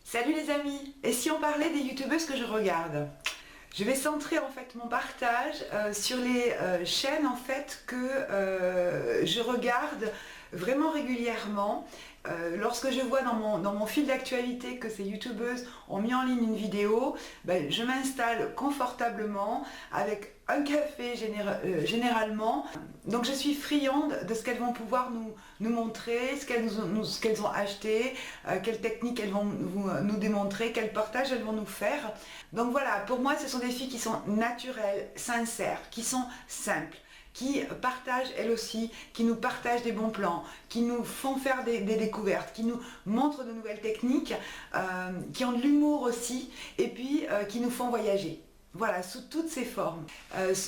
Salut les amis! Et si on parlait des youtubeuses que je regarde? Je vais centrer en fait mon partage sur les chaînes en fait que je regarde vraiment régulièrement. Lorsque je vois dans mon fil d'actualité que ces youtubeuses ont mis en ligne une vidéo, ben, je m'installe confortablement avec un café généralement. Donc je suis friande de ce qu'elles vont pouvoir nous montrer, ce qu'elles ont acheté, quelles techniques elles vont nous démontrer, quel partage elles vont nous faire. Donc voilà, pour moi ce sont des filles qui sont naturelles, sincères, qui sont simples, qui partagent elles aussi, qui nous partagent des bons plans, qui nous font faire des découvertes, qui nous montrent de nouvelles techniques, qui ont de l'humour aussi, et puis qui nous font voyager. Voilà, sous toutes ces formes.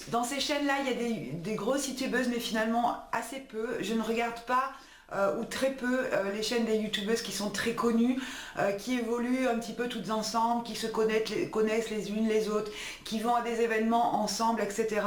Dans ces chaînes-là, il y a des grosses youtubeuses, mais finalement assez peu. Je ne regarde pas ou très peu les chaînes des youtubeuses qui sont très connues, qui évoluent un petit peu toutes ensemble, qui se connaissent les unes les autres, qui vont à des événements ensemble, etc.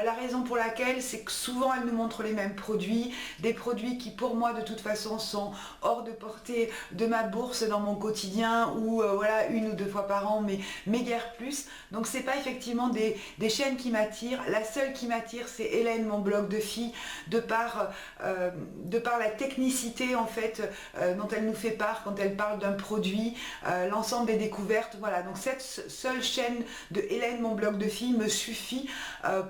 La raison pour laquelle, c'est que souvent elles nous montrent les mêmes produits, des produits qui pour moi de toute façon sont hors de portée de ma bourse dans mon quotidien ou voilà, une ou deux fois par an, mais guère plus. Donc c'est pas effectivement des chaînes qui m'attirent. La seule qui m'attire, c'est Hélène, mon blog de filles, de par la technicité en fait dont elle nous fait part quand elle parle d'un produit, l'ensemble des découvertes. Voilà, donc cette seule chaîne de Hélène, mon blog de filles, me suffit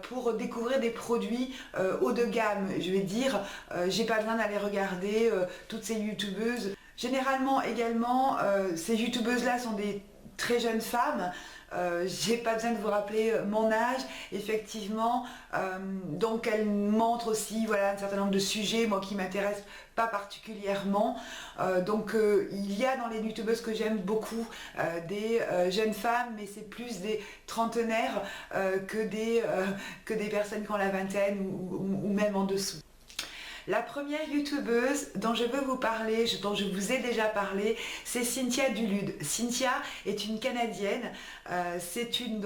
pour découvrir des produits haut de gamme. Je vais dire, j'ai pas besoin d'aller regarder toutes ces youtubeuses. Généralement également, ces youtubeuses là sont des très jeunes femmes. J'ai pas besoin de vous rappeler mon âge, effectivement. Donc elles montrent aussi voilà, un certain nombre de sujets moi qui m'intéressent pas particulièrement. Donc il y a dans les youtubeuses que j'aime beaucoup des jeunes femmes, mais c'est plus des trentenaires que des personnes qui ont la vingtaine ou même en dessous. La première youtubeuse dont je veux vous parler, dont je vous ai déjà parlé, c'est Cynthia Dulude. Cynthia est une Canadienne, c'est une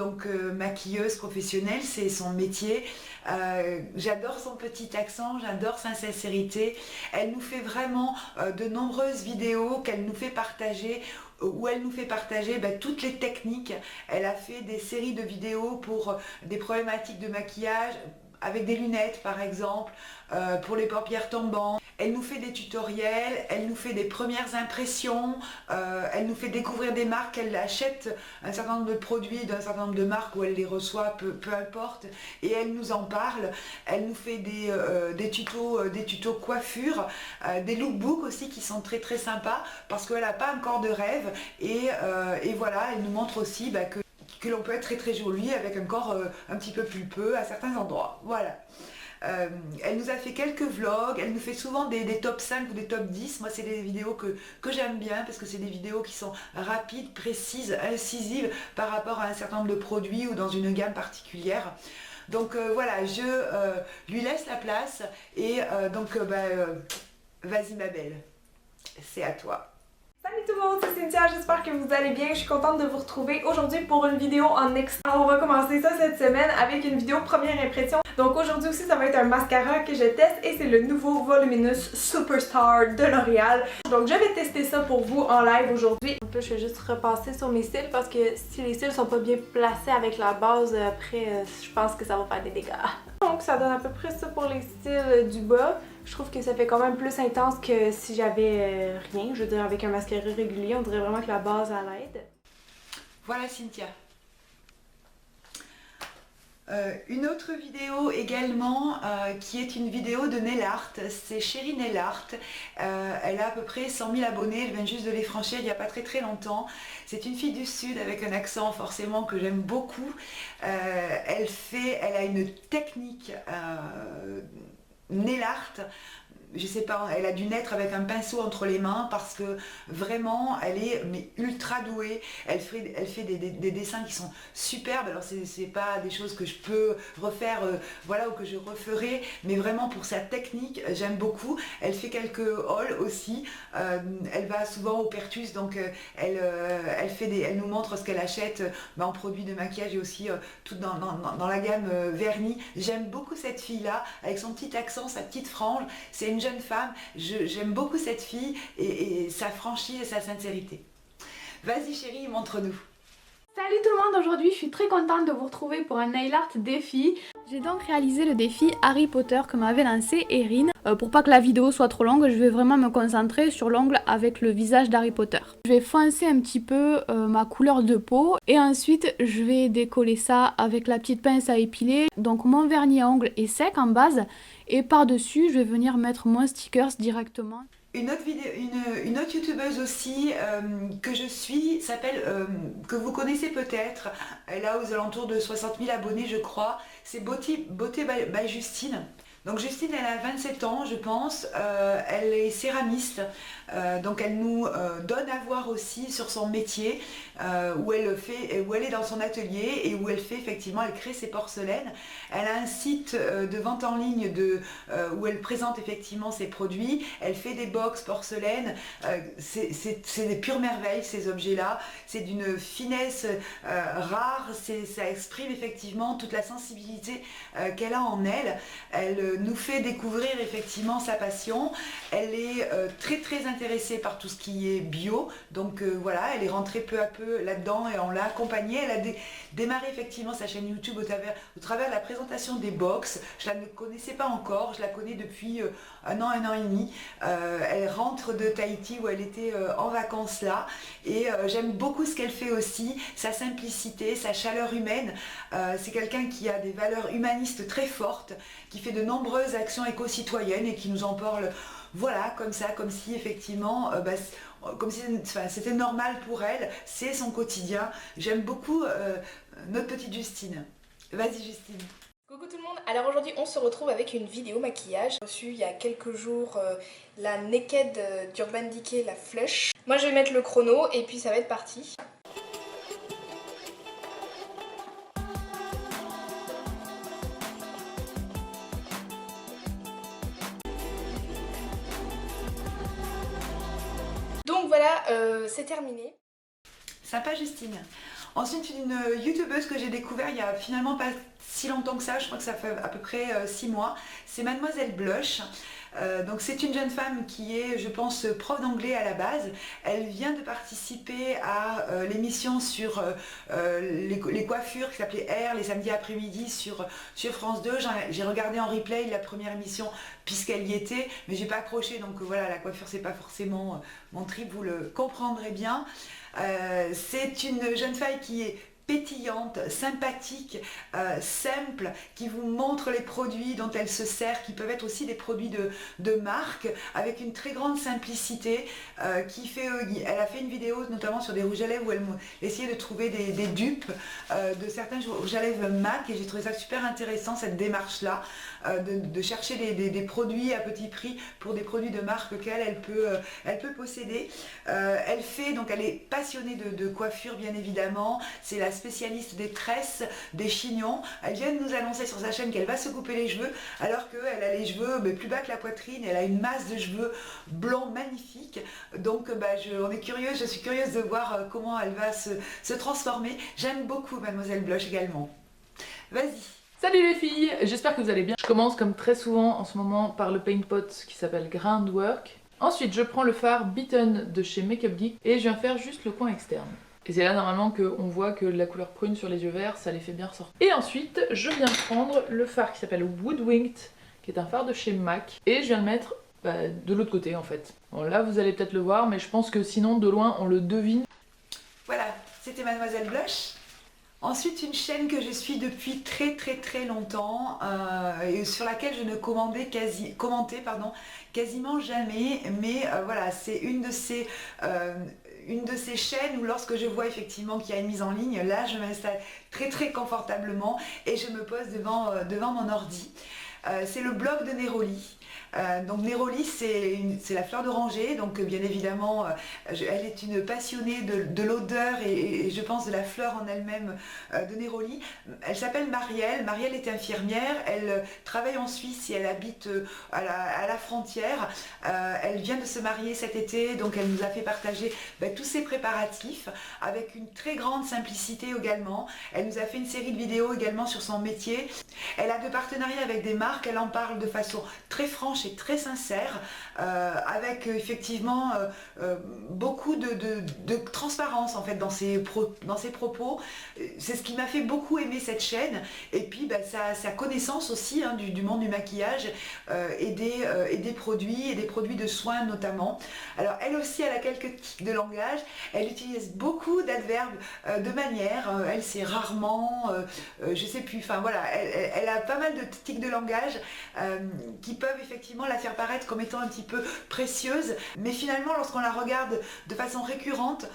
maquilleuse professionnelle, c'est son métier. J'adore son petit accent, j'adore sa sincérité. Elle nous fait vraiment de nombreuses vidéos qu'elle nous fait partager, où elle nous fait partager toutes les techniques. Elle a fait des séries de vidéos pour des problématiques de maquillage, avec des lunettes par exemple, pour les paupières tombantes. Elle nous fait des tutoriels, elle nous fait des premières impressions, elle nous fait découvrir des marques, elle achète un certain nombre de produits d'un certain nombre de marques où elle les reçoit, peu importe, et elle nous en parle. Elle nous fait des tutos coiffure, des lookbooks aussi qui sont très très sympas parce qu'elle n'a pas encore de rêve et voilà, elle nous montre aussi que l'on peut être très très jolie avec un corps un petit peu pulpeux à certains endroits. Voilà. Elle nous a fait quelques vlogs, elle nous fait souvent des top 5 ou des top 10. Moi c'est des vidéos que j'aime bien parce que c'est des vidéos qui sont rapides, précises, incisives par rapport à un certain nombre de produits ou dans une gamme particulière. Donc voilà, je lui laisse la place et vas-y ma belle, c'est à toi. Salut tout le monde, c'est Cynthia, j'espère que vous allez bien. Je suis contente de vous retrouver aujourd'hui pour une vidéo en extra. Alors on va commencer ça cette semaine avec une vidéo première impression. Donc aujourd'hui aussi ça va être un mascara que je teste et c'est le nouveau Voluminous Superstar de L'Oréal. Donc je vais tester ça pour vous en live aujourd'hui. Donc là je vais juste repasser sur mes cils parce que si les cils sont pas bien placés avec la base, après je pense que ça va faire des dégâts. Donc ça donne à peu près ça pour les cils du bas. Je trouve que ça fait quand même plus intense que si j'avais rien. Je veux dire, avec un mascara régulier, on dirait vraiment que la base à l'aide. Voilà Cynthia. Une autre vidéo également qui est une vidéo de Nail Art, c'est Chérie Nail Art. Elle a à peu près 100 000 abonnés, elle vient juste de les franchir il n'y a pas très très longtemps. C'est une fille du sud avec un accent forcément que j'aime beaucoup. Elle a une technique Nail Art. Je sais pas, elle a dû naître avec un pinceau entre les mains parce que vraiment elle est ultra douée. Elle fait des dessins qui sont superbes. Alors c'est pas des choses que je peux refaire voilà, ou que je referai, mais vraiment pour sa technique j'aime beaucoup. Elle fait quelques hauls aussi, elle va souvent au Pertus, donc elle nous montre ce qu'elle achète en produits de maquillage et aussi tout dans la gamme vernis. J'aime beaucoup cette fille là avec son petit accent, sa petite frange. C'est une jeune femme, j'aime beaucoup cette fille et sa franchise et sa sincérité. Vas-y chérie, montre-nous. Salut tout le monde, aujourd'hui je suis très contente de vous retrouver pour un nail art défi. J'ai donc réalisé le défi Harry Potter que m'avait lancé Erin. Pour pas que la vidéo soit trop longue, je vais vraiment me concentrer sur l'ongle avec le visage d'Harry Potter. Je vais foncer un petit peu ma couleur de peau et ensuite je vais décoller ça avec la petite pince à épiler. Donc mon vernis à ongles est sec en base et par-dessus je vais venir mettre mon stickers directement. Une autre youtubeuse aussi que je suis s'appelle, que vous connaissez peut-être, elle a aux alentours de 60 000 abonnés je crois, c'est Beauté by Justine. Donc Justine elle a 27 ans je pense, elle est céramiste, donc elle nous donne à voir aussi sur son métier où elle est dans son atelier et où elle fait effectivement, elle crée ses porcelaines. Elle a un site de vente en ligne où elle présente effectivement ses produits, elle fait des box porcelaines, c'est des pures merveilles ces objets là, c'est d'une finesse rare, ça exprime effectivement toute la sensibilité qu'elle a en elle. Elle nous fait découvrir effectivement sa passion. Elle est très intéressée par tout ce qui est bio, donc voilà, elle est rentrée peu à peu là-dedans et on l'a accompagnée. Elle a démarré effectivement sa chaîne YouTube au travers de la présentation des box. Je la ne connaissais pas encore, je la connais depuis un an et demi. Elle rentre de Tahiti où elle était en vacances là et j'aime beaucoup ce qu'elle fait aussi, sa simplicité, sa chaleur humaine. C'est quelqu'un qui a des valeurs humanistes très fortes, qui fait de nombreuses actions éco-citoyennes et qui nous en parle, voilà, comme ça, comme si effectivement, comme si c'était normal pour elle, c'est son quotidien. J'aime beaucoup notre petite Justine. Vas-y Justine. Coucou tout le monde, alors aujourd'hui on se retrouve avec une vidéo maquillage. J'ai reçu il y a quelques jours la Naked d'Urban Decay, la Flush. Moi je vais mettre le chrono et puis ça va être parti. Donc voilà, c'est terminé. Sympa Justine. Ensuite une youtubeuse que j'ai découvert il y a finalement pas si longtemps que ça, je crois que ça fait à peu près 6 mois, c'est Mademoiselle Blush. Donc c'est une jeune femme qui est, je pense, prof d'anglais à la base. Elle vient de participer à l'émission sur les coiffures qui s'appelait Air les samedis après-midi sur France 2. J'ai regardé en replay la première émission puisqu'elle y était, mais j'ai pas accroché, donc voilà, la coiffure c'est pas forcément mon trip, vous le comprendrez bien. C'est une jeune fille qui est pétillante, sympathique, simple, qui vous montre les produits dont elle se sert, qui peuvent être aussi des produits de marque, avec une très grande simplicité, elle a fait une vidéo notamment sur des rouges à lèvres où elle essayait de trouver des dupes de certains rouges à lèvres MAC, et j'ai trouvé ça super intéressant cette démarche là, de chercher des produits à petit prix pour des produits de marque qu'elle peut posséder. Elle est passionnée de coiffure bien évidemment, c'est la spécialiste des tresses, des chignons. Elle vient de nous annoncer sur sa chaîne qu'elle va se couper les cheveux alors qu'elle a les cheveux plus bas que la poitrine, elle a une masse de cheveux blancs magnifique. Donc je suis curieuse de voir comment elle va se transformer. J'aime beaucoup Mademoiselle Blush également. Vas-y. Salut les filles, j'espère que vous allez bien. Je commence comme très souvent en ce moment par le paint pot qui s'appelle Groundwork. Ensuite je prends le fard Beaten de chez Makeup Geek et je viens faire juste le coin externe. Et c'est là normalement qu'on voit que la couleur prune sur les yeux verts, ça les fait bien ressortir. Et ensuite, je viens prendre le fard qui s'appelle Woodwinged, qui est un fard de chez MAC. Et je viens le mettre de l'autre côté en fait. Bon là vous allez peut-être le voir, mais je pense que sinon de loin on le devine. Voilà, c'était Mademoiselle Blush. Ensuite une chaîne que je suis depuis très longtemps et sur laquelle je ne commentais quasiment jamais, mais voilà, c'est une de ces chaînes où lorsque je vois effectivement qu'il y a une mise en ligne, là je m'installe très confortablement et je me pose devant mon ordi. C'est le blog de Neroli. Donc Neroli c'est la fleur d'oranger, donc bien évidemment elle est une passionnée de l'odeur et je pense de la fleur en elle-même de Neroli. Elle s'appelle Marielle, Marielle est infirmière, elle travaille en Suisse et elle habite à la frontière. Elle vient de se marier cet été, donc elle nous a fait partager tous ses préparatifs avec une très grande simplicité également. Elle nous a fait une série de vidéos également sur son métier. Elle a de partenariats avec des marques, elle en parle de façon très franche et très sincère. avec effectivement beaucoup de transparence en fait dans ses propos. C'est ce qui m'a fait beaucoup aimer cette chaîne, et puis sa connaissance aussi hein, du monde du maquillage et des produits de soins notamment. Alors elle aussi elle a quelques tics de langage, elle utilise beaucoup d'adverbes de manière, elle sait rarement, je sais plus, enfin voilà, elle a pas mal de tics de langage qui peuvent effectivement la faire paraître comme étant un petit peu précieuse, mais finalement lorsqu'on la regarde de façon récurrente,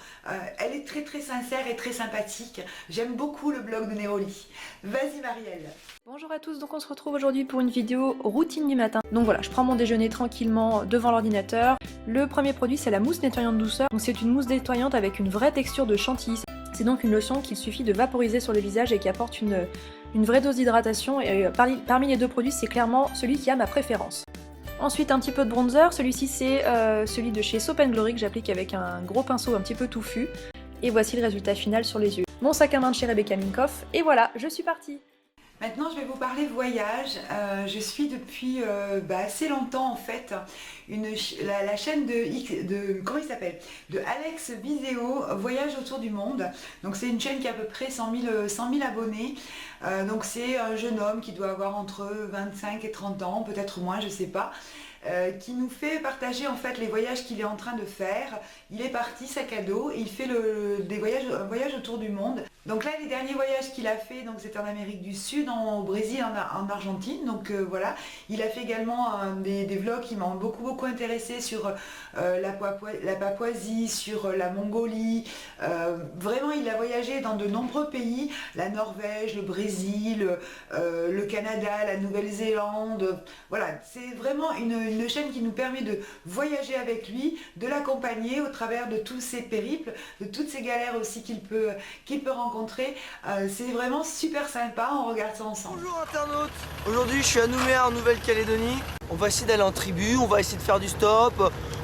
elle est très sincère et très sympathique. J'aime beaucoup le blog de Neroli. Vas-y Marielle. Bonjour à tous, donc on se retrouve aujourd'hui pour une vidéo routine du matin. Donc voilà, je prends mon déjeuner tranquillement devant l'ordinateur. Le premier produit c'est la mousse nettoyante douceur. Donc c'est une mousse nettoyante avec une vraie texture de chantilly. C'est donc une lotion qu'il suffit de vaporiser sur le visage et qui apporte une vraie dose d'hydratation. Et parmi les deux produits, c'est clairement celui qui a ma préférence. Ensuite un petit peu de bronzer, celui-ci c'est celui de chez Soap & Glory que j'applique avec un gros pinceau un petit peu touffu. Et voici le résultat final sur les yeux. Mon sac à main de chez Rebecca Minkoff, et voilà, je suis partie. Maintenant je vais vous parler voyage. Je suis depuis assez longtemps en fait la chaîne de comment il s'appelle, de Alex Viseo, Voyage autour du monde. Donc c'est une chaîne qui a à peu près 100 000 abonnés. Donc c'est un jeune homme qui doit avoir entre 25 et 30 ans, peut-être moins, je sais pas. Qui nous fait partager en fait les voyages qu'il est en train de faire. Il est parti sac à dos et il fait un voyage autour du monde. Donc là les derniers voyages qu'il a fait, donc c'était en Amérique du Sud, au Brésil, en Argentine. Donc voilà, il a fait également des vlogs qui m'ont beaucoup intéressé sur la Papouasie, sur la Mongolie. Vraiment il a voyagé dans de nombreux pays, la Norvège, le Brésil, le Canada, la Nouvelle-Zélande. Voilà, c'est vraiment une chaîne qui nous permet de voyager avec lui, de l'accompagner au travers de tous ses périples, de toutes ces galères aussi qu'il peut rencontrer. C'est vraiment super sympa, on regarde ça ensemble. Bonjour internautes, aujourd'hui je suis à Nouméa en Nouvelle-Calédonie. On va essayer d'aller en tribu, on va essayer de faire du stop,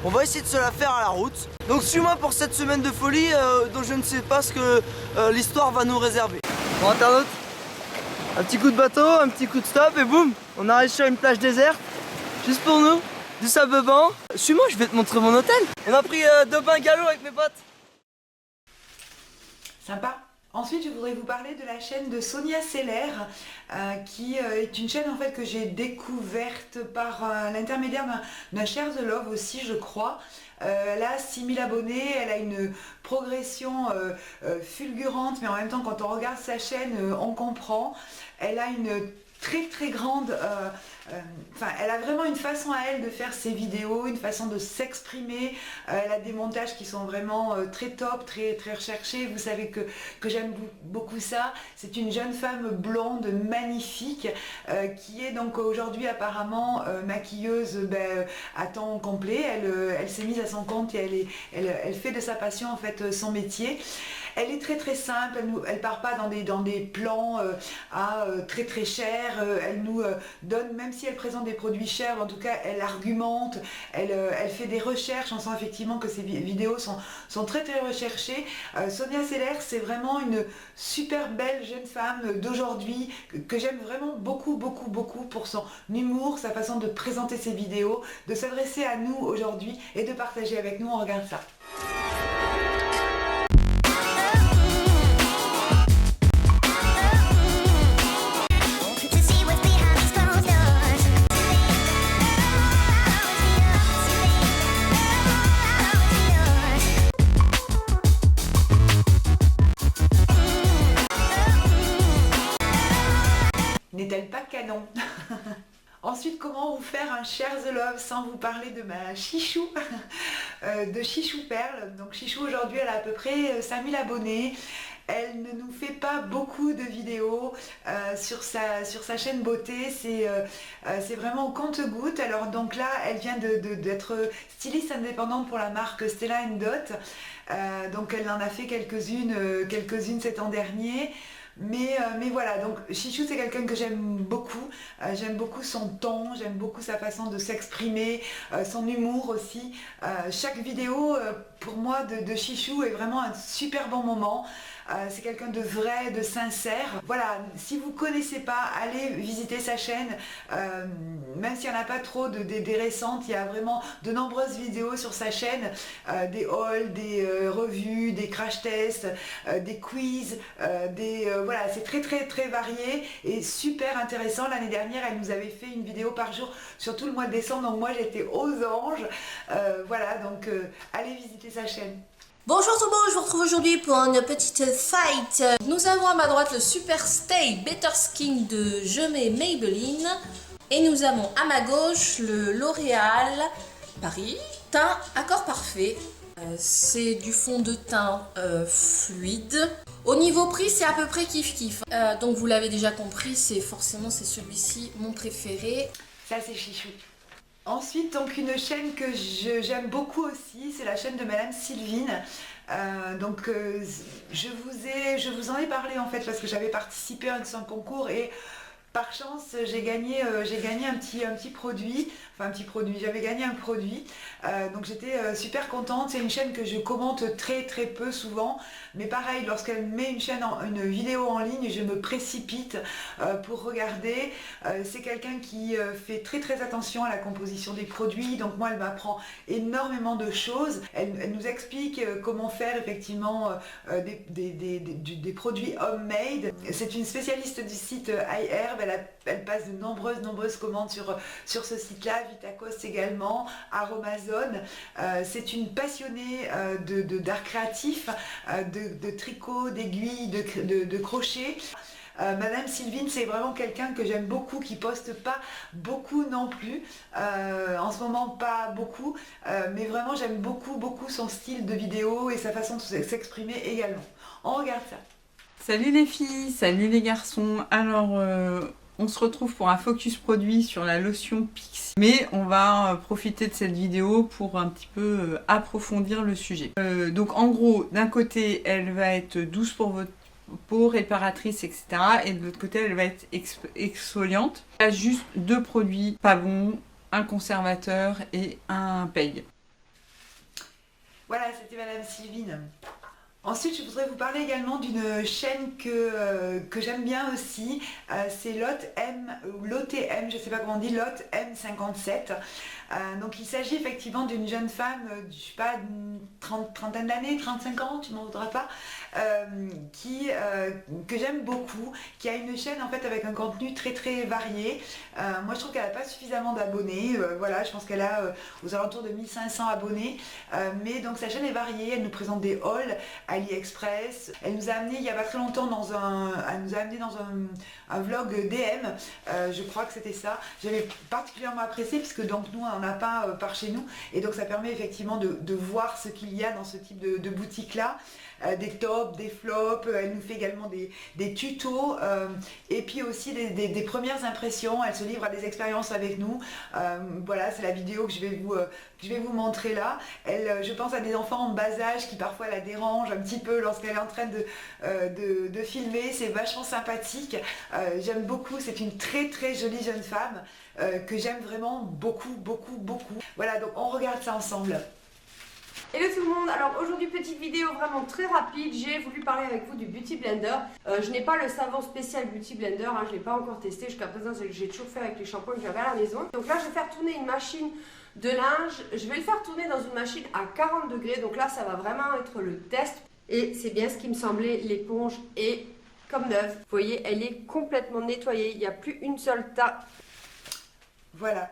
on va essayer de se la faire à la route. Donc suis-moi pour cette semaine de folie dont je ne sais pas ce que l'histoire va nous réserver. Bon internautes, un petit coup de bateau, un petit coup de stop et boum, on arrive sur une plage déserte. Juste pour nous, du sable blanc. Suis-moi, je vais te montrer mon hôtel. On a pris 2 bungalows avec mes potes. Sympa. Ensuite, je voudrais vous parler de la chaîne de Sonia Seller, qui est une chaîne en fait que j'ai découverte par l'intermédiaire d'un Share the Love aussi, je crois. Elle a 6000 abonnés, elle a une progression fulgurante, mais en même temps, quand on regarde sa chaîne, on comprend. Elle a une très grande, elle a vraiment une façon à elle de faire ses vidéos, une façon de s'exprimer. Elle a des montages qui sont vraiment très top, très recherchés. Vous savez que j'aime beaucoup ça. C'est une jeune femme blonde magnifique qui est donc aujourd'hui apparemment maquilleuse à temps complet. Elle s'est mise à son compte et elle fait de sa passion en fait son métier. Elle est très simple, elle part pas dans des plans très chers, elle nous donne, même si elle présente des produits chers, en tout cas elle argumente, elle fait des recherches, on sent effectivement que ses vidéos sont très recherchées. Sonia Seller, c'est vraiment une super belle jeune femme d'aujourd'hui que j'aime vraiment beaucoup pour son humour, sa façon de présenter ses vidéos, de s'adresser à nous aujourd'hui et de partager avec nous. On regarde ça. N'est-elle pas canon? Ensuite, comment vous faire un Share the Love sans vous parler de ma Chichou, de Chichou Perle. Donc Chichou aujourd'hui elle a à peu près 5000 abonnés. Elle ne nous fait pas beaucoup de vidéos sur sa chaîne beauté, c'est vraiment au compte-gouttes. Alors donc là, elle vient d'être styliste indépendante pour la marque Stella & Dot. Donc elle en a fait quelques-unes cet an dernier. Mais voilà, donc Chichou c'est quelqu'un que j'aime beaucoup son ton, j'aime beaucoup sa façon de s'exprimer, son humour aussi. Chaque vidéo pour moi de Chichou est vraiment un super bon moment. C'est quelqu'un de vrai, de sincère. Voilà, si vous ne connaissez pas, allez visiter sa chaîne. Même s'il n'y en a pas trop des récentes, il y a vraiment de nombreuses vidéos sur sa chaîne. Des hauls, des revues, des crash tests, des quiz. Voilà, c'est très varié et super intéressant. L'année dernière, elle nous avait fait une vidéo par jour sur tout le mois de décembre. Donc moi, j'étais aux anges. Voilà, donc allez visiter sa chaîne. Bonjour tout le monde, je vous retrouve aujourd'hui pour une petite fight. Nous avons à ma droite le Super Stay Better Skin de Je mets Maybelline. Et nous avons à ma gauche le L'Oréal Paris Teint Accord Parfait. C'est du fond de teint fluide. Au niveau prix, c'est à peu près kiff. Donc vous l'avez déjà compris, c'est celui-ci mon préféré. Ça c'est Chichou. Ensuite, donc une chaîne que j'aime beaucoup aussi, c'est la chaîne de Madame Sylvine. Je vous en ai parlé en fait parce que j'avais participé à son concours et par chance j'ai gagné un petit produit, j'avais gagné un produit, donc j'étais super contente. C'est une chaîne que je commente très peu souvent, mais pareil, lorsqu'elle met une vidéo en ligne, je me précipite pour regarder. C'est quelqu'un qui fait très attention à la composition des produits, donc moi elle m'apprend énormément de choses. Elle nous explique comment faire effectivement des produits homemade. C'est une spécialiste du site iHerb. Elle passe de nombreuses commandes sur ce site-là, Vitacos également, Aromazone. C'est une passionnée d'art créatif, de tricot, d'aiguilles, de crochet. Madame Sylvine, c'est vraiment quelqu'un que j'aime beaucoup, qui poste pas beaucoup non plus, en ce moment pas beaucoup, mais vraiment j'aime beaucoup son style de vidéo et sa façon de s'exprimer également. On regarde ça. Salut les filles, salut les garçons. Alors on se retrouve pour un focus produit sur la lotion Pixi, mais on va profiter de cette vidéo pour un petit peu approfondir le sujet. Donc en gros, d'un côté elle va être douce pour votre peau, réparatrice, etc. Et de l'autre côté elle va être exfoliante. Il y a juste deux produits pas bons, un conservateur et un PEG. Voilà, c'était Madame Sylvine. Ensuite, je voudrais vous parler également d'une chaîne que j'aime bien aussi, c'est LotM, je ne sais pas comment on dit, LotM57. Donc il s'agit effectivement d'une jeune femme, je ne sais pas, d'une trentaine d'années, 35 ans, tu m'en voudras pas, que j'aime beaucoup, qui a une chaîne en fait avec un contenu très varié. Moi je trouve qu'elle n'a pas suffisamment d'abonnés, voilà, je pense qu'elle a aux alentours de 1500 abonnés, mais donc sa chaîne est variée, elle nous présente des hauls, AliExpress. Elle nous a amené il n'y a pas très longtemps dans un vlog DM, je crois que c'était ça. J'avais particulièrement apprécié puisque donc nous on n'en a pas par chez nous et donc ça permet effectivement de voir ce qu'il y a dans ce type de boutique là. Des tops, des flops, elle nous fait également des tutos et puis aussi des premières impressions. Elle se livre à des expériences avec nous. Voilà, c'est la vidéo que je vais vous montrer là. Je pense à des enfants en bas âge qui parfois la dérangent un petit peu lorsqu'elle est en train de filmer. C'est vachement sympathique. J'aime beaucoup, c'est une très jolie jeune femme que j'aime vraiment beaucoup. Voilà, donc on regarde ça ensemble. Hello tout le monde, alors aujourd'hui petite vidéo vraiment très rapide, j'ai voulu parler avec vous du Beauty Blender. Je n'ai pas le savon spécial Beauty Blender, hein, je ne l'ai pas encore testé jusqu'à présent, j'ai toujours fait avec les shampoings que j'avais à la maison. Donc là je vais faire tourner une machine de linge, je vais le faire tourner dans une machine à 40 degrés, donc là ça va vraiment être le test. Et c'est bien ce qui me semblait, l'éponge est comme neuve. Vous voyez, elle est complètement nettoyée, il n'y a plus une seule tache. Voilà.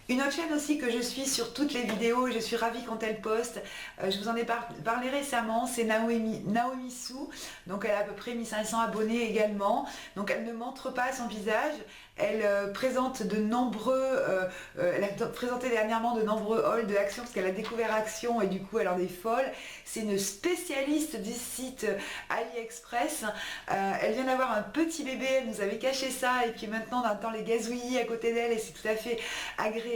Une autre chaîne aussi que je suis sur toutes les vidéos et je suis ravie quand elle poste, je vous en ai parlé récemment, c'est Naomi Sou. Donc elle a à peu près 1500 abonnés également. Donc elle ne montre pas son visage, elle présente elle a présenté dernièrement de nombreux hauls de Action parce qu'elle a découvert Action et du coup elle en est folle. C'est une spécialiste du site AliExpress. Elle vient d'avoir un petit bébé, elle nous avait caché ça et puis maintenant on entend les gazouillis à côté d'elle et c'est tout à fait agréable.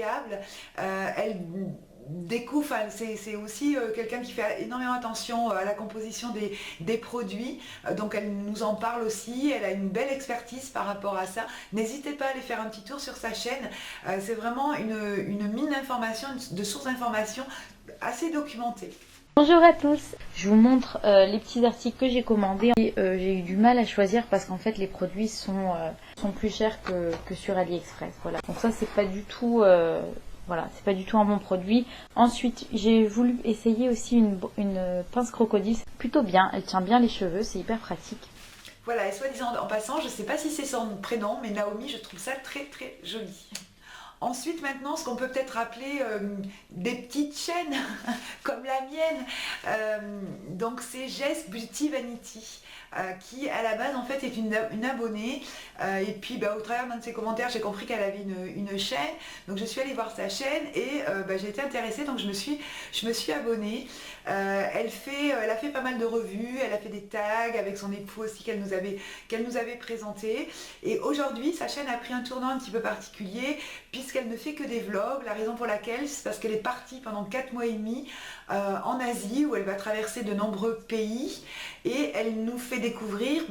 Elle découvre, c'est aussi quelqu'un qui fait énormément attention à la composition des produits, donc elle nous en parle aussi, elle a une belle expertise par rapport à ça. N'hésitez pas à aller faire un petit tour sur sa chaîne, c'est vraiment une mine d'informations, de sources d'informations assez documentées. Bonjour à tous, je vous montre les petits articles que j'ai commandés et j'ai eu du mal à choisir parce qu'en fait les produits sont plus chers que sur AliExpress. Voilà. Donc ça c'est pas du tout c'est pas du tout un bon produit. Ensuite j'ai voulu essayer aussi une pince crocodile, c'est plutôt bien, elle tient bien les cheveux, c'est hyper pratique. Voilà, et soit disant en passant, je ne sais pas si c'est son prénom, mais Naomi, je trouve ça très très joli. Ensuite, maintenant, ce qu'on peut peut-être appeler des petites chaînes, comme la mienne. Donc, c'est Jess Beauty Vanity, qui, à la base, en fait, est une abonnée. Et puis, au travers d'un de ses commentaires, j'ai compris qu'elle avait une chaîne. Donc, je suis allée voir sa chaîne et j'ai été intéressée. Donc, je me suis abonnée. Elle a fait pas mal de revues. Elle a fait des tags avec son époux aussi qu'elle nous avait présenté. Et aujourd'hui, sa chaîne a pris un tournant un petit peu particulier, puisqu'elle ne fait que des vlogs. La raison pour laquelle, c'est parce qu'elle est partie pendant 4 mois et demi en Asie, où elle va traverser de nombreux pays et elle nous fait découvrir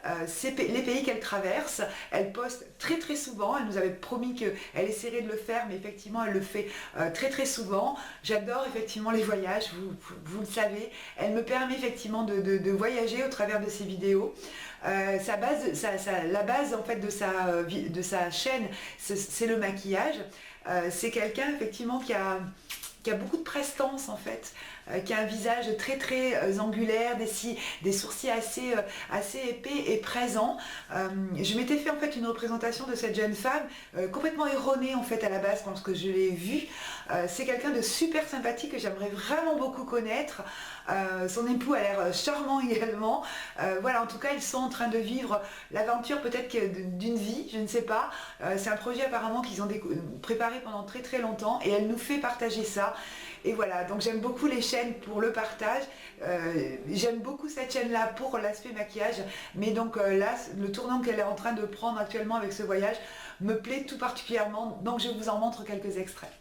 les pays qu'elle traverse. Elle poste très très souvent, elle nous avait promis qu'elle essaierait de le faire, mais effectivement elle le fait très très souvent. J'adore effectivement les voyages, vous le savez. Elle me permet effectivement de voyager au travers de ses vidéos. La base en fait de sa chaîne, c'est le maquillage. C'est quelqu'un effectivement qui a beaucoup de prestance en fait, qui a un visage très très angulaire, des sourcils assez épais et présents. Je m'étais fait en fait une représentation de cette jeune femme complètement erronée en fait à la base quand je l'ai vue. C'est quelqu'un de super sympathique que j'aimerais vraiment beaucoup connaître. Son époux a l'air charmant également. Voilà, en tout cas ils sont en train de vivre l'aventure peut-être d'une vie, je ne sais pas. C'est un projet apparemment qu'ils ont préparé pendant très très longtemps et elle nous fait partager ça. Et voilà, donc j'aime beaucoup les chaînes pour le partage. J'aime beaucoup cette chaîne-là pour l'aspect maquillage. Mais donc là, le tournant qu'elle est en train de prendre actuellement avec ce voyage me plaît tout particulièrement. Donc je vous en montre quelques extraits.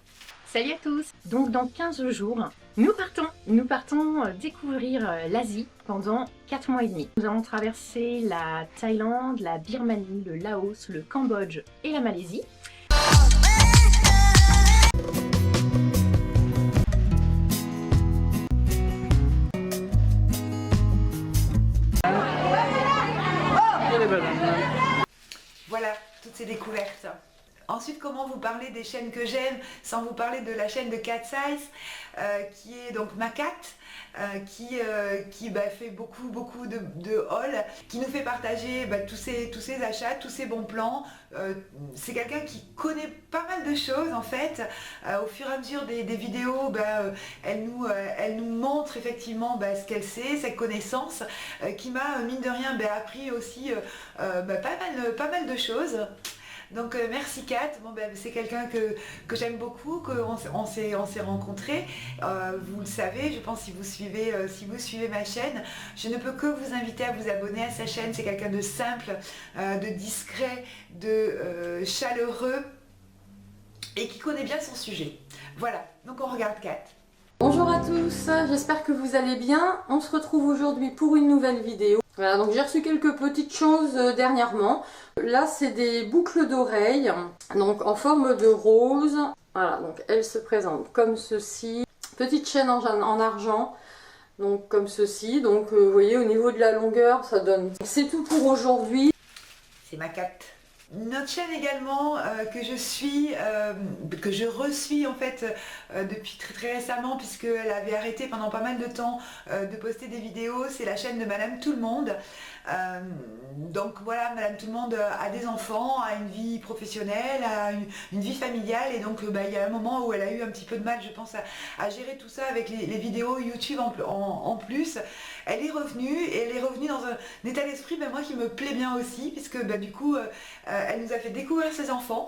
Salut à tous! Donc dans 15 jours, nous partons découvrir l'Asie pendant 4 mois et demi. Nous allons traverser la Thaïlande, la Birmanie, le Laos, le Cambodge et la Malaisie. Voilà, toutes ces découvertes. Ensuite, comment vous parler des chaînes que j'aime sans vous parler de la chaîne de Cat Size, qui est donc ma cat, qui fait beaucoup de hauls, qui nous fait partager tous ses achats, tous ses bons plans. C'est quelqu'un qui connaît pas mal de choses en fait. Au fur et à mesure des vidéos, elle nous montre effectivement ce qu'elle sait, ses connaissances, qui m'a mine de rien appris aussi pas mal de choses. Donc merci Kat, c'est quelqu'un que j'aime beaucoup, qu'on s'est rencontrés, vous le savez, je pense si vous suivez ma chaîne, je ne peux que vous inviter à vous abonner à sa chaîne. C'est quelqu'un de simple, de discret, de chaleureux et qui connaît bien son sujet. Voilà, donc on regarde Kat. Bonjour à tous, j'espère que vous allez bien. On se retrouve aujourd'hui pour une nouvelle vidéo. Voilà, donc j'ai reçu quelques petites choses dernièrement. Là, c'est des boucles d'oreilles, donc en forme de rose. Voilà, donc elles se présentent comme ceci. Petite chaîne en argent, donc comme ceci. Donc vous voyez, au niveau de la longueur, ça donne. C'est tout pour aujourd'hui. C'est ma Kat. Notre chaîne également que je resuis en fait depuis très récemment, puisqu'elle avait arrêté pendant pas mal de temps de poster des vidéos, c'est la chaîne de Madame Tout le Monde. Donc voilà, Madame Tout le Monde a des enfants, a une vie professionnelle, a une vie familiale, et donc il y a un moment où elle a eu un petit peu de mal, je pense, à gérer tout ça avec les vidéos YouTube en plus. Elle est revenue, et elle est revenue dans un état d'esprit moi qui me plaît bien aussi, puisque du coup elle nous a fait découvrir ses enfants.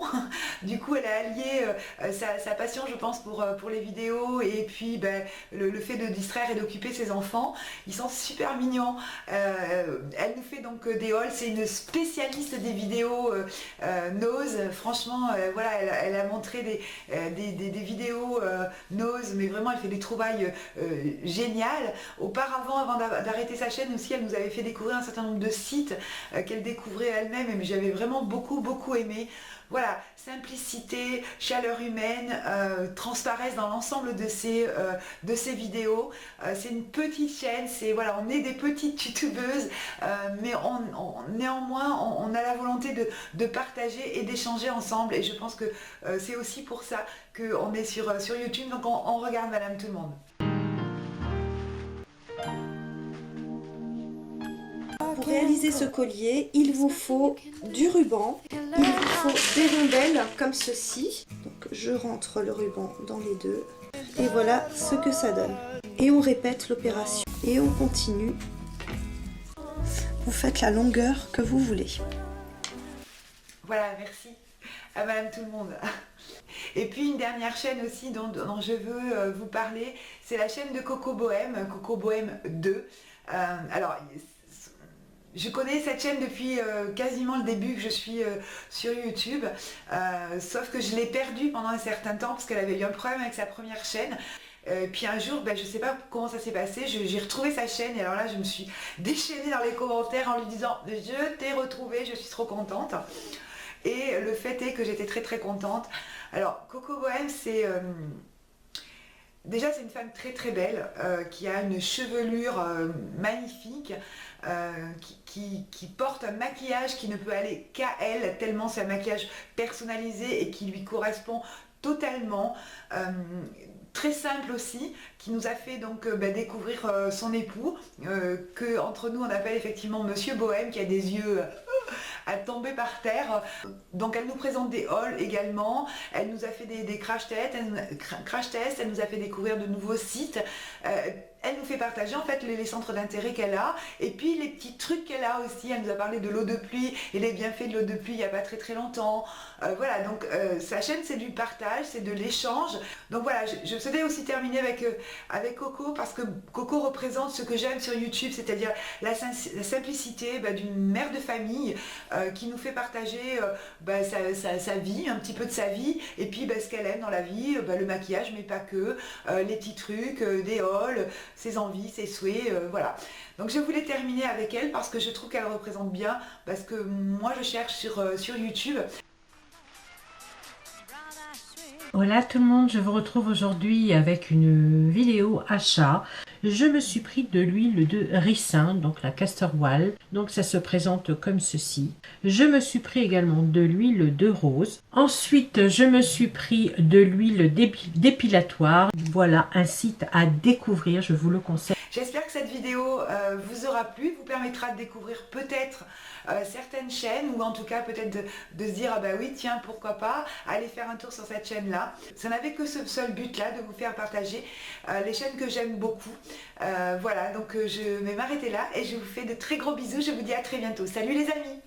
Du coup elle a allié sa passion, je pense, pour les vidéos, et puis le fait de distraire et d'occuper ses enfants. Ils sont super mignons. Elle nous fait donc des hauls, c'est une spécialiste des vidéos nose. Franchement, voilà, elle a montré des vidéos nose, mais vraiment elle fait des trouvailles géniales. Auparavant, avant d'arrêter sa chaîne aussi, elle nous avait fait découvrir un certain nombre de sites qu'elle découvrait elle-même, et j'avais vraiment beaucoup beaucoup aimé. Voilà, simplicité, chaleur humaine transparaissent dans l'ensemble de ces vidéos. C'est une petite chaîne, voilà, on est des petites youtubeuses, mais néanmoins on a la volonté de partager et d'échanger ensemble, et je pense que c'est aussi pour ça qu'on est sur YouTube, donc on regarde Madame Tout le Monde. Pour réaliser ce collier, il vous faut du ruban, il vous faut des rondelles comme ceci. Donc je rentre le ruban dans les deux et voilà ce que ça donne. Et on répète l'opération et on continue. Vous faites la longueur que vous voulez. Voilà, merci à Madame Tout le Monde. Et puis une dernière chaîne aussi dont je veux vous parler, c'est la chaîne de Coco Bohème, Coco Bohème 2. Alors, je connais cette chaîne depuis quasiment le début que je suis sur YouTube, sauf que je l'ai perdue pendant un certain temps parce qu'elle avait eu un problème avec sa première chaîne. Puis un jour, je ne sais pas comment ça s'est passé, j'ai retrouvé sa chaîne et alors là je me suis déchaînée dans les commentaires en lui disant « Je t'ai retrouvée, je suis trop contente ». Et le fait est que j'étais très contente. Alors Coco Bohème, c'est... Déjà c'est une femme très belle, qui a une chevelure magnifique, qui porte un maquillage qui ne peut aller qu'à elle, tellement c'est un maquillage personnalisé et qui lui correspond totalement. Très simple aussi, qui nous a fait donc découvrir son époux, que entre nous on appelle effectivement Monsieur Bohème, qui a des yeux à tomber par terre. Donc elle nous présente des hauls également, elle nous a fait des crash tests, elle nous a fait découvrir de nouveaux sites, elle nous fait partager en fait les centres d'intérêt qu'elle a, et puis les petits trucs qu'elle a aussi. Elle nous a parlé de l'eau de pluie et les bienfaits de l'eau de pluie il n'y a pas très longtemps. Voilà, donc sa chaîne c'est du partage, c'est de l'échange. Donc voilà, je souhaitais aussi terminer avec Coco, parce que Coco représente ce que j'aime sur YouTube, c'est-à-dire la simplicité d'une mère de famille qui nous fait partager sa vie, un petit peu de sa vie, et puis ce qu'elle aime dans la vie, le maquillage, mais pas que, les petits trucs, des hauls, ses envies, ses souhaits, voilà. Donc je voulais terminer avec elle parce que je trouve qu'elle représente bien ce que moi je cherche sur YouTube. Hola tout le monde, je vous retrouve aujourd'hui avec une vidéo achat. Je me suis pris de l'huile de ricin, donc la castor oil, donc ça se présente comme ceci. Je me suis pris également de l'huile de rose. Ensuite, je me suis pris de l'huile dépilatoire. Voilà un site à découvrir, je vous le conseille. J'espère que cette vidéo vous aura plu, vous permettra de découvrir peut-être certaines chaînes, ou en tout cas peut-être de se dire ah bah oui tiens pourquoi pas aller faire un tour sur cette chaîne là. Ça n'avait que ce seul but là, de vous faire partager les chaînes que j'aime beaucoup. Voilà, donc je vais m'arrêter là et je vous fais de très gros bisous, je vous dis à très bientôt. Salut les amis!